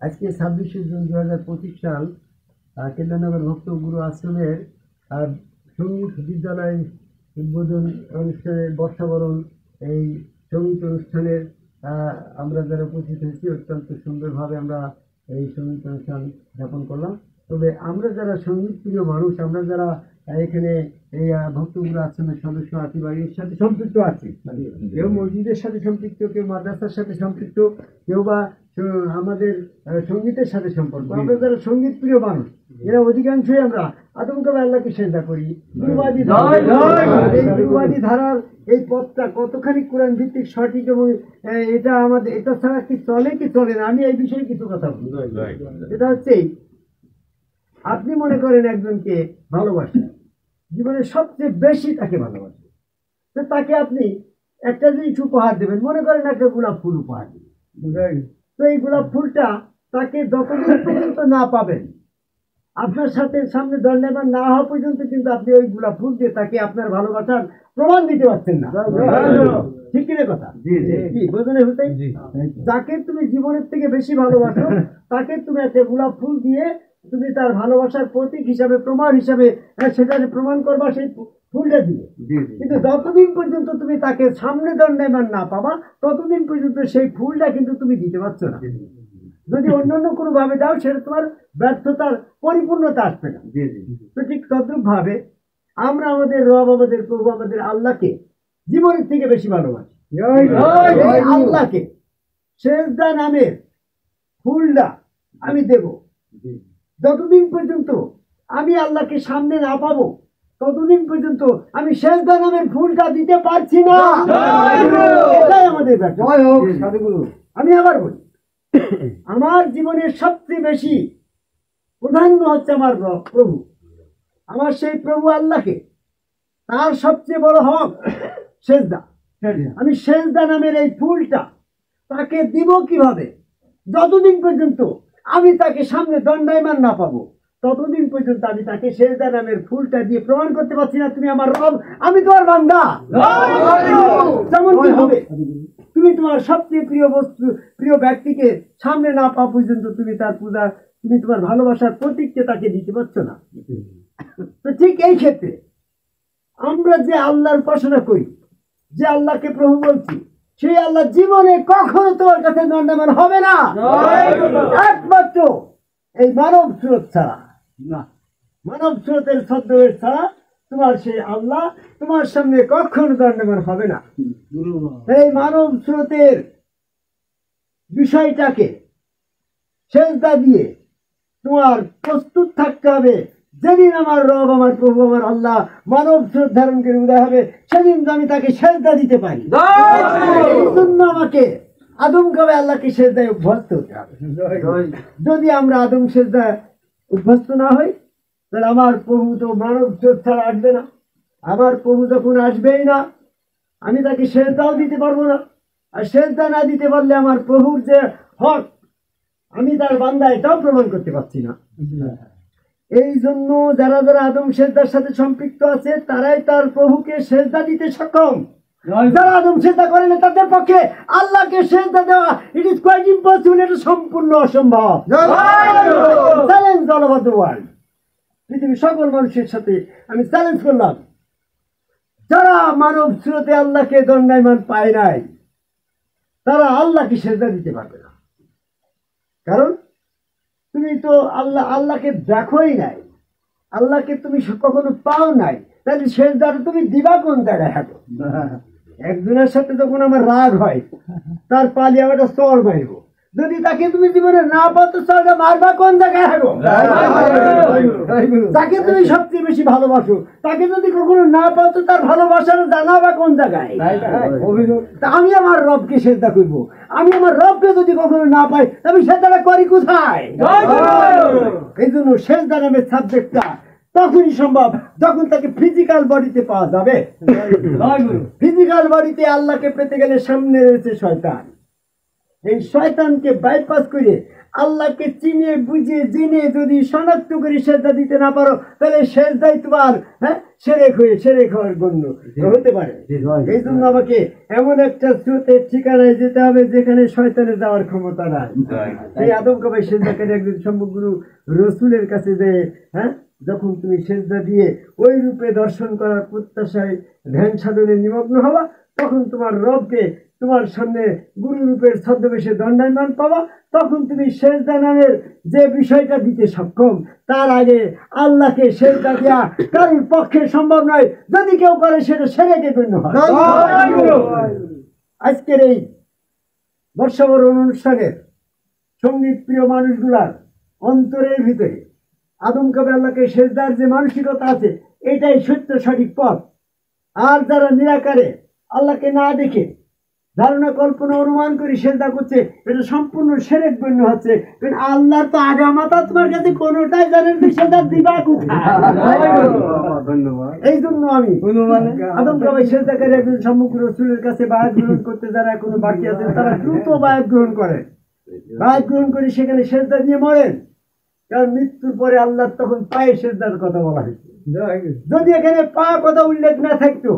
আজকে 26শে জুন 2025 সাল কেন্দ্রনগর ভক্ত গুরু আশ্রমের সঙ্গীত বিদ্যালয় উদ্বোধন অনুষ্ঠানের বর্ষবরণ এই সঙ্গীত অনুষ্ঠানের আমরা যারা উপস্থিত হয়েছি অত্যন্ত সুন্দরভাবে আমরা এই সঙ্গীত অনুষ্ঠান যাপন করলাম। তবে আমরা যারা সঙ্গীত প্রিয় মানুষ, আমরা যারা এখানে এই ভক্ত গুরু আশ্রমের সদস্য আছি বা এর সাথে সম্পৃক্ত আছি, কেউ মসজিদের সাথে সম্পৃক্ত, কেউ মাদ্রাসার সাথে সম্পৃক্ত, কেউ বা আমাদের সঙ্গীতের সাথে সম্পর্ক, আমরা যারা সঙ্গীত প্রিয় মানুষ এরা অধিকাংশই আমরা আদমকাবে আল্লাহকে সেজদা করি। গুরুবাদী ধারার এই পথটা কতখানি কোরআন ভিত্তিক সঠিক এবং এটা আমাদের এটা ছাড়া কি চলে কি চলে না, আমি এই বিষয়ে কিছু কথা বলি। এটা হচ্ছে আপনি মনে করেন একজনকে ভালোবাসেন, জীবনের সবচেয়ে বেশি তাকে ভালোবাসেন, তো তাকে আপনি একটা জিনিস উপহার দেবেন, মনে করেন একটা গোলাপ ফুল উপহার দেবেন। তো এই গোলাপ ফুলটা তাকে যতদিন পর্যন্ত না পাবেন, আপনার সাথে সামনে দণ্ডায়মান না হওয়া পর্যন্ত কিন্তু আপনি ওই গোলাপ ফুল দিয়ে তাকে আপনার ভালোবাসার প্রমাণ দিতে পারছেন না। ঠিক কিনা কথা? কি বোঝানো হতে? যাকে তুমি জীবনের থেকে বেশি ভালোবাসো তাকে তুমি একটা গোলাপ ফুল দিয়ে তুমি তার ভালোবাসার প্রতীক হিসাবে, প্রমাণ হিসাবে সেটা প্রমাণ করবা সেই ফুলটা দিয়ে। কিন্তু যতদিন পর্যন্ত তুমি তাকে সামনে দণ্ডায়মান না পাবা ততদিন পর্যন্ত সেই ফুলটা কিন্তু তুমি দিতে পারছো না। যদি অন্যান্য কোনো ভাবে দাও সেটা তোমার ব্যর্থতার পরিপূর্ণতা আসবে না। তো ঠিক তদ্রুপ ভাবে আমরা আমাদের রব, আমাদের প্রভু, আমাদের আল্লাহকে জীবনের থেকে বেশি ভালোবাসি। আল্লাহকে সেজদা নামের ফুলটা আমি দেব, যতদিন পর্যন্ত আমি আল্লাহকে সামনে না পাবো ততদিন পর্যন্ত আমি সেজদা নামের ফুলটা দিতে পারছি না। এটাই আমাদের ব্যাপার। আমি আবার বলি, আমার জীবনের সবচেয়ে বেশি প্রাধান্য হচ্ছে আমার প্রভু, আমার সেই প্রভু আল্লাহকে, তার সবচেয়ে বড় হক সেজদা। আমি সেজদা নামের এই ফুলটা তাকে দিব কিভাবে? যতদিন পর্যন্ত আমি তাকে সামনে দণ্ডায়মান না পাবো ততদিন পর্যন্ত আমি তাকে সেজদা নামের ফুলটা দিয়ে প্রমাণ করতে পারছি না তুমি আমার রব, আমি তোমার বান্দা। যেমন কি হবে, তুমি তোমার সবচেয়ে প্রিয় বস্তু, প্রিয় ব্যক্তিকে সামনে না পাওয়া পর্যন্ত তুমি তার পূজা, তুমি তোমার ভালোবাসার প্রতীককে তাকে দিতে পারছো না। তো ঠিক এই ক্ষেত্রে আমরা যে আল্লাহর উপাসনা করি, যে আল্লাহকে প্রভু বলছি, সেই আল্লাহ জীবনে কখনো তোমার কাছে দণ্ডায়মান হবে না, একমাত্র এই মানব স্রোত ছাড়া, মানব স্রোতের ছদ্মবেশ ছাড়া তোমার সেই আল্লাহ তোমার সামনে কখনো দণ্ডায়মান হবে না। এই মানব স্রোতের বিষয়টাকে সেজদা দিয়ে তোমার প্রস্তুত থাকতে হবে। যেদিন আমার রব, আমার প্রভু, আমার আল্লাহ মানব স্রোত ধারণ করে উদয় হবে, সেদিন আমি তাকে সেজদা দিতে পারি। এই জন্য আমাকে আদমকাবে আল্লাহকে সেজদায় অভ্যস্ত হতে হবে। যদি আমরা আদম সেজদায় অভ্যস্ত না হই তাহলে আমার প্রভু তো মানব স্রোত ছাড়া আসবে না। আমার প্রভু যখন আসবেই না, আমি তাকে সেজদাও দিতে পারবো না। আর সেজদা না দিতে পারলে আমার প্রভুর যে হক, আমি তার বান্দা, এটাও প্রমাণ করতে পারছি না। এই জন্য যারা যারা আদম সেজদার সাথে সম্পৃক্ত আছে তারাই তার প্রভুকে সেজদা দিতে সক্ষম। যারা আদম সেজদা করে না তাদের পক্ষে আল্লাহকে সেজদা দেওয়া ইট ইজ কোয়াইট ইম্পসিবল, এটা সম্পূর্ণ অসম্ভব। Challenge all over the world, পৃথিবীর সকল মানুষের সাথে আমি চ্যালেঞ্জ করলাম, যারা মানব স্রোতে আল্লাহকে দণ্ডায়মান পায় নাই তারা আল্লাহকে সেজদা দিতে পারবে না। কারণ তুমি তো আল্লাহকে দেখোই নাই, আল্লাহকে তুমি কখনো পাও নাই, তাহলে সেজদাটা তুমি দিবা কোন জায়গায়? হাঁটো একজনের সাথে যখন আমার রাগ হয় তার পালি আমার চর মারব, যদি তাকে তুমি জীবনে না পাও তো চরটা মারবা কোন জায়গায়? হাঁটো তাকে তুমি সবচেয়ে বেশি ভালোবাসো, তাকে যদি কখনো না পাও তো তার ভালোবাসার জানাবা কোন জায়গায়? আমি আমার রবকে সেজদা করবো, আমি আমার রবকে যদি কখনো না পাই আমি সেজদাটা করি কোথায়? এই জন্য সেজদা নামের সাবজেক্টটা তখনই সম্ভব যখন তাকে ফিজিক্যাল বডিতে পাওয়া যাবে। ফিজিক্যাল বডিতে আল্লাহকে পেতে গেলে সামনে রয়েছে শয়তান। এই শয়তানকে বাইপাস করে আল্লাহকে চিনে বুঝে জেনে যদি শনাক্ত করে সেজদা দিতে না পারো তাহলে সেজদাই তোমার সেরেক হওয়ার গণ্য হতে পারে। এই জন্য আমাকে এমন একটা স্রোতের ঠিকানায় যেতে হবে যেখানে শয়তানের যাওয়ার ক্ষমতা নাই। সেই আদম কাবাই সেজদাকারী একজন সম্মুখগুরু রসুলের কাছে যে যখন তুমি সেজদা দিয়ে ওই রূপে দর্শন করার প্রত্যাশায় ধ্যান সাধনে নিমগ্ন হবা, তখন তোমার রবকে তোমার সামনে গুরু রূপের ছদ্মবেশে দণ্ডায়মান পাবা। তখন তুমি সেজদা নামের যে বিষয়টা দিতে সক্ষম, তার আগে আল্লাহকে সেজদা দেওয়া কারোর পক্ষে সম্ভব নয়। যদি কেউ করে সেটা সেরেকে গণ্য হয়। আজকের এই বর্ষবরণ অনুষ্ঠানের সঙ্গীত প্রিয় মানুষগুলার অন্তরের ভিতরে আদম কাবে আল্লাহকে সেজদার যে মানসিকতা আছে, এটাই সত্য সঠিক পথ। আর যারা নিরাকারে আল্লাহকে না দেখে ধারণা কল্পনা অনুমান করে সেজদা করছে, এটা সম্পূর্ণ শিরক গণ্য হচ্ছে। কারণ আল্লাহর তো আগামাতা তোমার কাছে কোনোটাই জানেন না, সেজদা দিবা কোথায়। এই জন্য আমি আদম কাবাই সেজদাকারী একজন সম্মুখ রাসূলের কাছে বায়াত গ্রহণ করতে যারা এখনো বাকি আছেন, তারা দ্রুত বায়াত গ্রহণ করেন। বায়াত গ্রহণ করে সেখানে সেজদা দিয়ে মরেন, কারণ মৃত্যুর পরে আল্লাহ তখন পায়ে সেজদার কথা বলা হয়েছে। যদি এখানে পা কথা উল্লেখ না থাকতো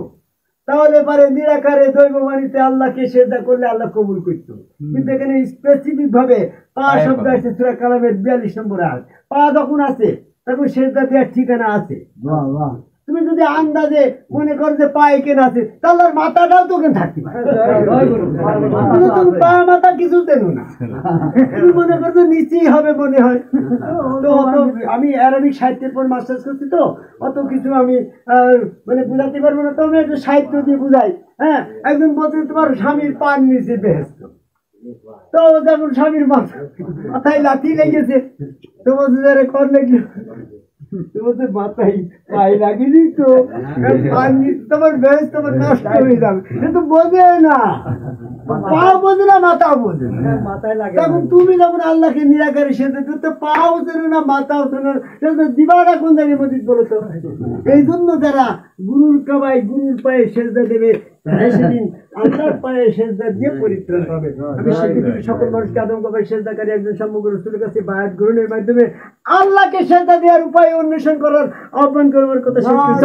তাহলে পারে নিরাকারে দৈববাণীতে আল্লাহকে সেজদা করলে আল্লাহ কবুল করতো। কিন্তু এখানে স্পেসিফিক ভাবে পা শব্দ আছে সূরা কালামের 42 নম্বর আয়াত। পা যখন আছে তখন সেজদা দেওয়ার ঠিকানা আছে। তুমি যদি আন্দাজে মনে করো যে পা এখানে আছে, তাহলে মাথাটাও তো ওখানে থাকতে পারে। তুমি পা মাথা কিছু চেনো না, তুমি মনে করছো নিচেই হবে মনে হয়। তো আমি অ্যারাবিক সাহিত্যের পর মাস্টার্স করছি, তো অত কিছু আমি মানে বুঝাতে পারবো না। তো আমি একটু সাহিত্য দিয়ে বুঝাই। একজন বলছে তোমার স্বামীর পার নিচে বেহেস্ত। তো যখন স্বামীর মাথায় লাথি লেগেছে, তো বলছে যারা কর নাকি তোমাদের মাথায় পায়ে লাগিনি তো তোমার বেশ তোমার নষ্ট হয়ে যাবে। কিন্তু বোঝে না, পাও বোঝে না, মাথাও বোঝে না। মাথায় লাগে তখন তুমি যখন আল্লাহকে নিরাকারে সেজদা করতে, পাও চেনো না, মাথাও চেনো না, দিবাটা কোন জায়গায় মসজিদ বলো তো। এই জন্য যারা গুরুর কাবায় গুরুর পায়ে সেজদা দেবে, সেদিন আল্লাহর পায়ে সেজদা দিয়ে পরিত্রাণ পাবে। আমি সকল মানুষকে আদম কাবাই সেজদাকারী একজন সম্মুখ রাসূলের কাছে বায়াত গ্রহণের মাধ্যমে আল্লাহকে সেজদা দেওয়ার উপায় অন্বেষণ করার আহ্বান করবার কথা শেষ করছি।